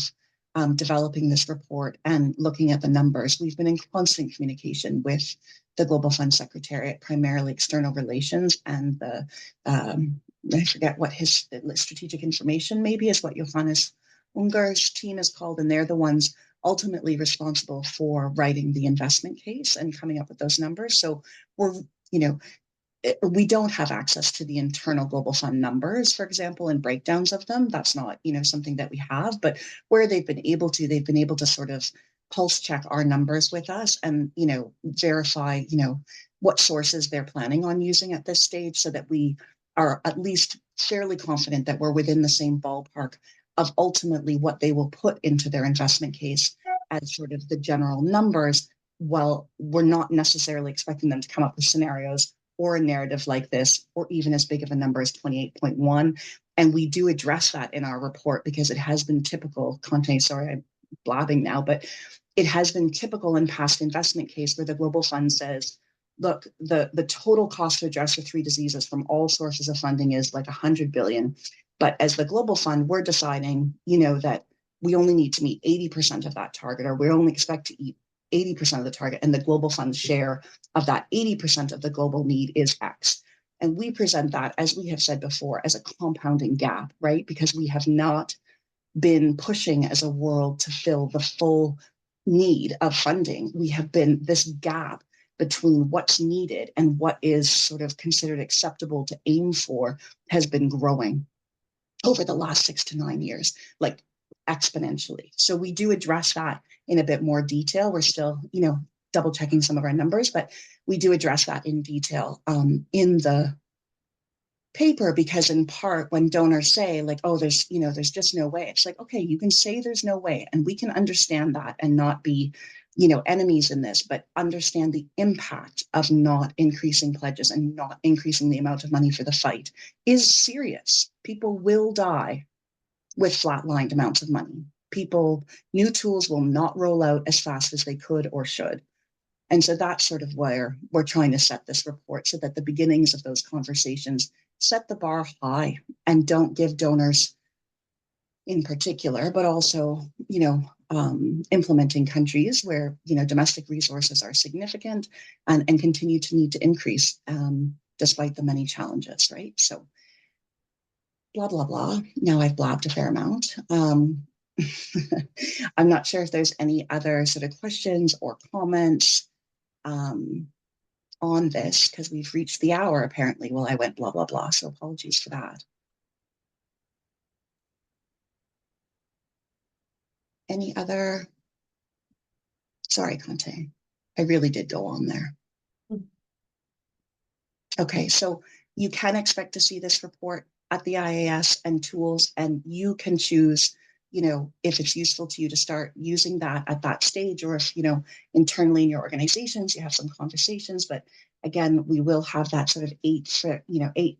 developing this report and looking at the numbers, we've been in constant communication with the Global Fund Secretariat, primarily external relations, and the I forget what his strategic information maybe is what Johannes Ungar's team is called, and they're the ones ultimately responsible for writing the investment case and coming up with those numbers. So we don't have access to the internal Global Fund numbers, for example, and breakdowns of them. That's not, something that we have, but where they've been able to sort of pulse check our numbers with us and, verify, what sources they're planning on using at this stage, so that we are at least fairly confident that we're within the same ballpark of ultimately what they will put into their investment case as sort of the general numbers. Well, we're not necessarily expecting them to come up with scenarios or a narrative like this, or even as big of a number as 28.1. And we do address that in our report, because it has been typical, Conte, sorry, I'm blabbing now, but it has been typical in past investment case where the Global Fund says, look, the total cost to address the 3 diseases from all sources of funding is like 100 billion. But as the Global Fund, we're deciding, that we only need to meet 80% of that target, or we only expect to eat 80% of the target, and the Global Fund's share of that 80% of the global need is X. And we present that, as we have said before, as a compounding gap, right? Because we have not been pushing as a world to fill the full need of funding. We have been this gap between what's needed and what is sort of considered acceptable to aim for has been growing over the last 6 to 9 years, like exponentially. So we do address that in a bit more detail. We're still, double checking some of our numbers, but we do address that in detail in the paper, because in part when donors say like, oh, there's just no way, it's like, okay, you can say there's no way, and we can understand that and not be enemies in this, but understand the impact of not increasing pledges and not increasing the amount of money for the fight is serious. People will die with flatlined amounts of money. New tools will not roll out as fast as they could or should. And so that's sort of where we're trying to set this report, so that the beginnings of those conversations set the bar high and don't give donors in particular, but also, implementing countries where, domestic resources are significant and continue to need to increase despite the many challenges, right? So blah, blah, blah. Now I've blabbed a fair amount. I'm not sure if there's any other sort of questions or comments on this, because we've reached the hour apparently. Well, I went blah, blah, blah. So apologies for that. Any other? Sorry, Conte. I really did go on there. Okay, so you can expect to see this report at the IAS and tools, and you can choose, if it's useful to you to start using that at that stage, or if, internally in your organizations, you have some conversations. But again, we will have that sort of 8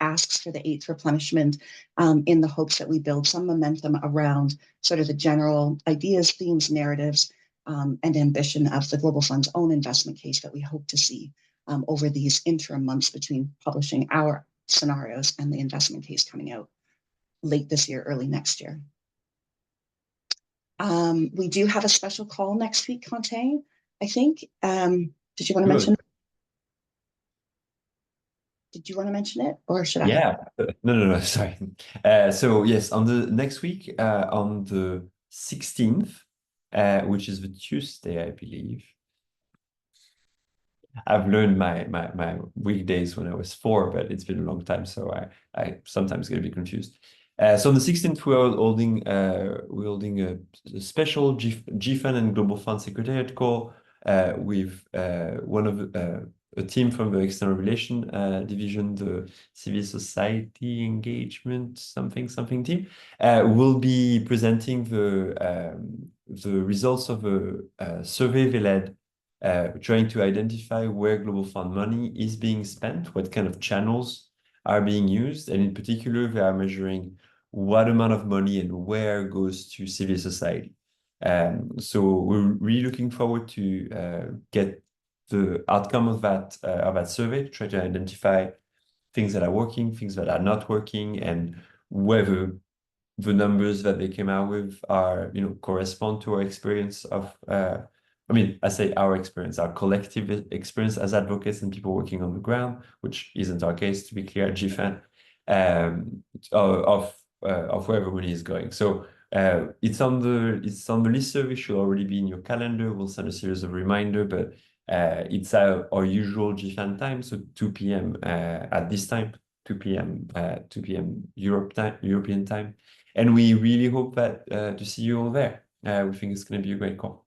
asks for the 8th replenishment in the hopes that we build some momentum around sort of the general ideas, themes, narratives, and ambition of the Global Fund's own investment case that we hope to see over these interim months between publishing our scenarios and the investment case coming out late this year, early next year. We do have a special call next week, Conte, I think. Did you want to mention? Did you want to mention it, or should I?
Yeah, no, sorry. So yes, on the next week, on the 16th, which is the Tuesday, I believe. I've learned my weekdays when I was 4, but it's been a long time, so I sometimes get a bit confused. So on the 16th, we're holding a special GFAN and Global Fund Secretariat call with one of a team from the External Relation Division, the Civil Society Engagement something team. Will be presenting the results of a survey they led, trying to identify where Global Fund money is being spent, what kind of channels are being used, and in particular, they are measuring what amount of money and where goes to civil society. So we're really looking forward to get the outcome of that survey, to try to identify things that are working, things that are not working, and whether the numbers that they came out with are, correspond to our experience of, I say our experience, our collective experience as advocates and people working on the ground, which isn't our case, to be clear, at GFAN, of where everybody is going. So it's on the listserv. It should already be in your calendar. We'll send a series of reminder, but it's our usual GFAN time, so 2 p.m. At this time, 2 p.m. European time, and we really hope that to see you all there. We think it's going to be a great call.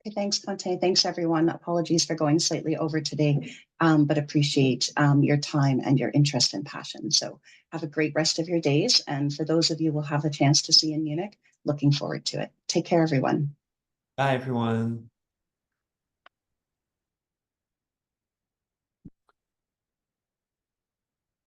Okay, thanks, Conte. Thanks, everyone. Apologies for going slightly over today, but appreciate your time and your interest and passion. So have a great rest of your days. And for those of you we'll have a chance to see in Munich, looking forward to it. Take care, everyone.
Bye, everyone.